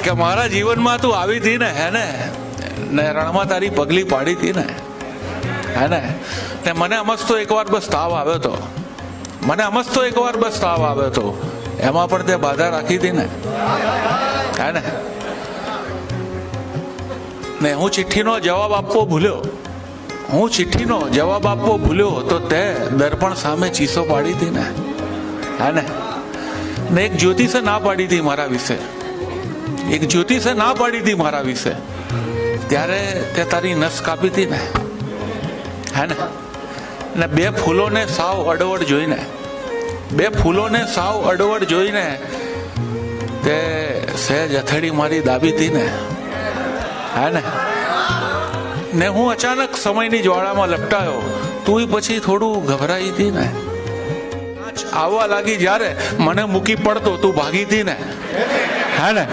કે મારા જીવનમાં તું આવી હતી ને હે ને રણમાં તારી પગલી પાડી હતી ને હે ને મને અમસ્તો એકવાર બસ તાવ આવ્યો હતો, મને અમસ્તો એકવાર બસ તાવ આવ્યો હતો, એમાં પણ તે બાધા રાખી હતી ને હે ને હું ચિઠ્ઠીનો જવાબ આપવો ભૂલ્યો, હું ચિઠ્ઠીનો જવાબ આપવો ભૂલ્યો તો તે દર્પણ સામે ચીસો પાડી હતી ને હે ને એક જ્યોતિષે ના પાડી હતી મારા વિશે, એક જ્યોતિષે ના પાડી હતી મારા વિશે, ત્યારે તે તારી નસ કાપી હતી ને હે ને બે ફૂલોને સાવ અડવડ જોઈને, બે ફૂલોને સાવ અડવડ જોઈને તે સહેજ અથડી મારી દાબી હતી ને હે ને હું અચાનક સમયની જ્વાળામાં લપટાયો, તું પછી થોડું ગભરાઈ હતી ને, આવવા લાગી જ્યારે મને મૂકી પડતો તું ભાગી હતી ને હે ને